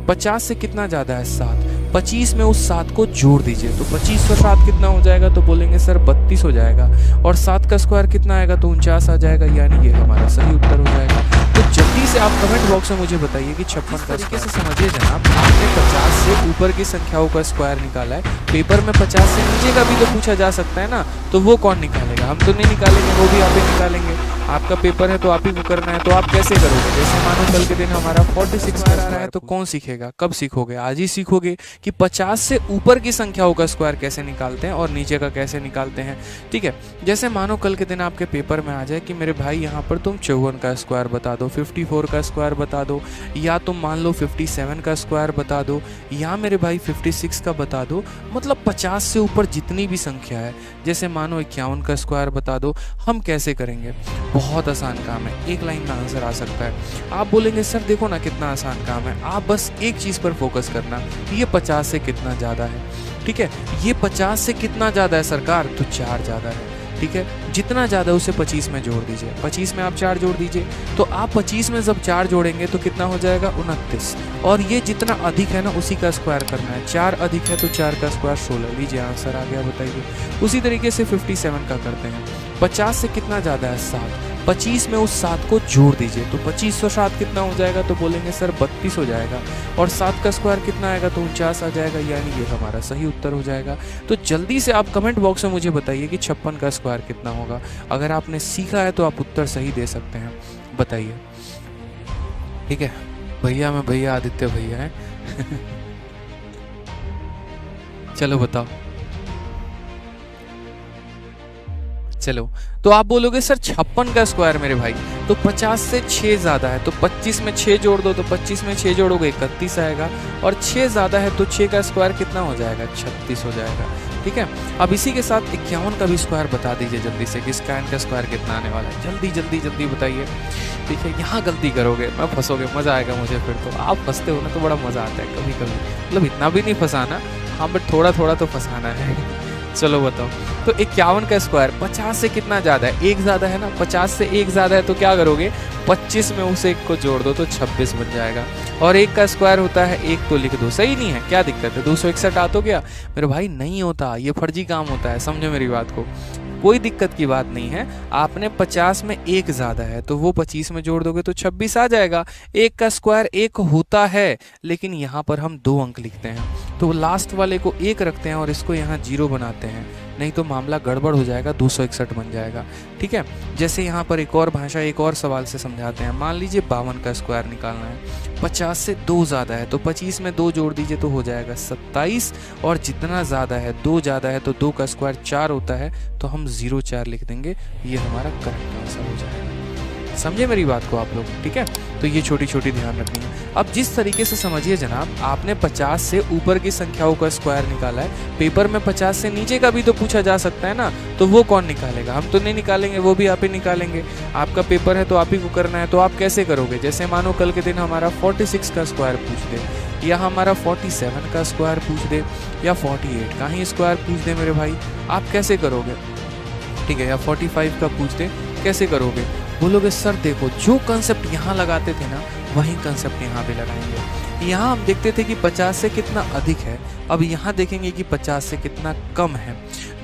50 से कितना ज़्यादा है 7, 25 में उस 7 को जोड़ दीजिए तो 25 और 7 कितना हो जाएगा, तो बोलेंगे सर 32 हो जाएगा। और 7 का स्क्वायर कितना आएगा, तो 49 आ जाएगा, यानी ये हमारा सही उत्तर हो जाएगा। तो जल्दी से आप कमेंट बॉक्स में मुझे बताइए कि 56 का तरीके से समझिए जनाब, आपने 50 से ऊपर की संख्याओं का स्क्वायर निकाला है। पेपर में 50 से नीचे का भी तो पूछा जा सकता है ना, तो वो कौन निकालेगा, हम तो नहीं निकालेंगे, वो भी आप ही निकालेंगे। आपका पेपर है तो आप ही को करना है, तो आप कैसे करोगे। जैसे मानो कल के दिन हमारा 46 आ रहा है, तो कौन सीखेगा, कब सीखोगे, आज ही सीखोगे कि 50 से ऊपर की संख्याओं का स्क्वायर कैसे निकालते हैं और नीचे का कैसे निकालते हैं। ठीक है, जैसे मानो कल के दिन आपके पेपर में आ जाए कि मेरे भाई यहाँ पर तुम 54 का स्क्वायर बता दो, 54 का स्क्वायर बता दो, या तुम मान लो 57 का स्क्वायर बता दो, या मेरे भाई 56 का बता दो। मतलब 50 से ऊपर जितनी भी संख्या है, जैसे मानो 51 का स्क्वायर बता दो, हम कैसे करेंगे। बहुत आसान काम है, एक लाइन में आंसर आ सकता है। आप बोलेंगे सर देखो ना कितना आसान काम है, आप बस एक चीज़ पर फोकस करना, ये 50 से कितना ज़्यादा है। ठीक है, ये 50 से कितना ज़्यादा है सरकार, तो 4 ज़्यादा है। ठीक है, जितना ज़्यादा उसे 25 में जोड़ दीजिए, 25 में आप 4 जोड़ दीजिए, तो आप 25 में जब 4 जोड़ेंगे तो कितना हो जाएगा, 29। और ये जितना अधिक है ना उसी का स्क्वायर करना है, 4 अधिक है तो 4 का स्क्वायर 16। लीजिए आंसर आ गया, बताइए। उसी तरीके से 57 का करते हैं, 50 से कितना ज़्यादा है 7, 25 में उस 7 को जोड़ दीजिए तो 25 और 7 कितना हो जाएगा, तो बोलेंगे सर 32 हो जाएगा। और 7 का स्क्वायर कितना आएगा, तो 49 आ जाएगा, यानी ये हमारा सही उत्तर हो जाएगा। तो जल्दी से आप कमेंट बॉक्स में मुझे बताइए कि 56 का स्क्वायर कितना होगा। अगर आपने सीखा है तो आप उत्तर सही दे सकते हैं, बताइए। ठीक है भैया, मैं भैया आदित्य भैया है चलो बताओ। चलो, तो आप बोलोगे सर 56 का स्क्वायर मेरे भाई, तो 50 से 6 ज़्यादा है, तो 25 में 6 जोड़ दो, तो 25 में 6 जोड़ोगे 31 आएगा। और 6 ज़्यादा है तो 6 का स्क्वायर कितना हो जाएगा, 36 हो जाएगा। ठीक है, अब इसी के साथ 51 का भी स्क्वायर बता दीजिए जल्दी से कि इसका स्क्वायर कितना आने वाला है। जल्दी जल्दी जल्दी बताइए। ठीक है, यहाँ गलती करोगे मैं फंसोगे, मज़ा आएगा मुझे फिर तो। आप फंसते हो ना तो बड़ा मज़ा आता है कभी कभी, मतलब इतना भी नहीं फंसाना, हाँ बट थोड़ा थोड़ा तो फंसाना है चलो बताओ, तो 51 का स्क्वायर 50 से कितना ज़्यादा है, 1 ज़्यादा है ना, 50 से 1 ज़्यादा है तो क्या करोगे, 25 में उस 1 को जोड़ दो तो 26 बन जाएगा। और 1 का स्क्वायर होता है 1, तो लिख दो, सही नहीं है, क्या दिक्कत है, 261 आ तो गया मेरे भाई। नहीं होता, ये फर्जी काम होता है, समझो मेरी बात को, कोई दिक्कत की बात नहीं है। आपने 50 में 1 ज़्यादा है तो वो 25 में जोड़ दोगे तो 26 आ जाएगा। 1 का स्क्वायर 1 होता है, लेकिन यहाँ पर हम 2 अंक लिखते हैं, तो लास्ट वाले को 1 रखते हैं और इसको यहाँ 0 बनाते हैं, नहीं तो मामला गड़बड़ हो जाएगा, 261 बन जाएगा। ठीक है, जैसे यहाँ पर एक और भाषा, एक और सवाल से समझाते हैं। मान लीजिए 52 का स्क्वायर निकालना है, 50 से 2 ज़्यादा है तो 25 में 2 जोड़ दीजिए तो हो जाएगा 27। और जितना ज़्यादा है, 2 ज़्यादा है तो 2 का स्क्वायर 4 होता है, तो हम 04 लिख देंगे, ये हमारा करेक्ट आंसर हो जाएगा। समझे मेरी बात को आप लोग। ठीक है, तो ये छोटी छोटी ध्यान रखनी है। अब जिस तरीके से समझिए जनाब, आपने 50 से ऊपर की संख्याओं का स्क्वायर निकाला है, पेपर में 50 से नीचे का भी तो पूछा जा सकता है ना, तो वो कौन निकालेगा, हम तो नहीं निकालेंगे, वो भी आप ही निकालेंगे। आपका पेपर है तो आप ही को करना है, तो आप कैसे करोगे। जैसे मानो कल के दिन हमारा 46 का स्क्वायर पूछ दे, या हमारा 47 का स्क्वायर पूछ दे, या 48 का ही स्क्वायर पूछ दे मेरे भाई, आप कैसे करोगे। ठीक है, या 45 का पूछ दे, कैसे करोगे। बोलोगे सर देखो, जो कंसेप्ट यहाँ लगाते थे ना वही कंसेप्ट यहाँ भी लगाएंगे। यहाँ हम देखते थे कि 50 से कितना अधिक है, अब यहाँ देखेंगे कि 50 से कितना कम है।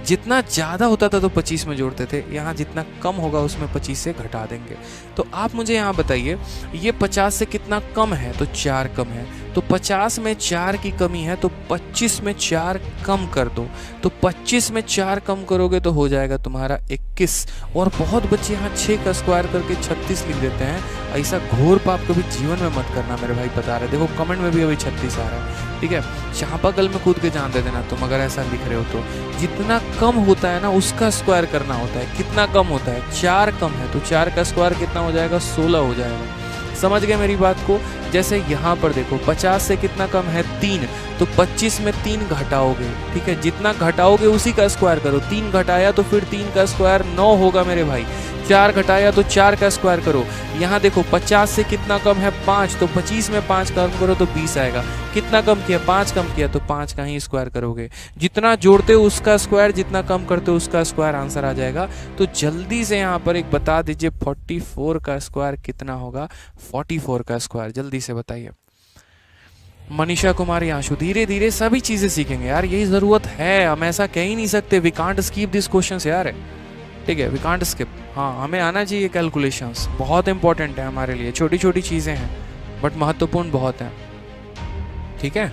जितना ज़्यादा होता था तो 25 में जोड़ते थे, यहाँ जितना कम होगा उसमें 25 से घटा देंगे। तो आप मुझे यहाँ बताइए, ये 50 से कितना कम है, तो 4 कम है, तो 50 में 4 की कमी है, तो 25 में 4 कम कर दो, तो 25 में 4 कम करोगे तो हो जाएगा तुम्हारा 21। और बहुत बच्चे यहाँ 6 का स्क्वायर करके 36 लिख देते हैं, ऐसा घोर पाप कभी जीवन में मत करना मेरे भाई, बता रहे। देखो कमेंट में भी अभी 36 आ रहा है। ठीक है, चापाकल में कूद के जान दे देना तुम अगर ऐसा लिख रहे हो तो। जितना कम होता है ना उसका स्क्वायर करना होता है। कितना कम होता है, 4 कम है, तो 4 का स्क्वायर कितना हो जाएगा, 16 हो जाएगा। समझ गए मेरी बात को। जैसे यहाँ पर देखो 50 से कितना कम है, 3, तो 25 में 3 घटाओगे। ठीक है, जितना घटाओगे उसी का स्क्वायर करो। 3 घटाया तो फिर 3 का स्क्वायर 9 होगा मेरे भाई। 4 घटाया तो 4 का स्क्वायर करो। यहाँ देखो 50 से कितना कम है, 5, तो 25 में 5 कम करो तो 20 आएगा। कितना कम किया, 5 कम किया, तो 5 का ही स्क्वायर करोगे। जितना जोड़ते हो उसका स्क्वायर, जितना कम करते हो उसका स्क्वायर, आंसर आ जाएगा। तो जल्दी से यहाँ पर एक बता दीजिए 44 का स्क्वायर कितना होगा। 44 का स्क्वायर जल्दी से बताइए। मनीषा कुमारी आंशु, धीरे धीरे सभी चीज़ें सीखेंगे यार, यही ज़रूरत है, हम ऐसा कह ही नहीं सकते we can't skip this questions यार, ठीक है, वी कांट स्किप। हाँ, हमें आना चाहिए कैलकुलेशंस, बहुत इंपॉर्टेंट है हमारे लिए, छोटी छोटी चीज़ें हैं बट महत्वपूर्ण बहुत हैं, ठीक है।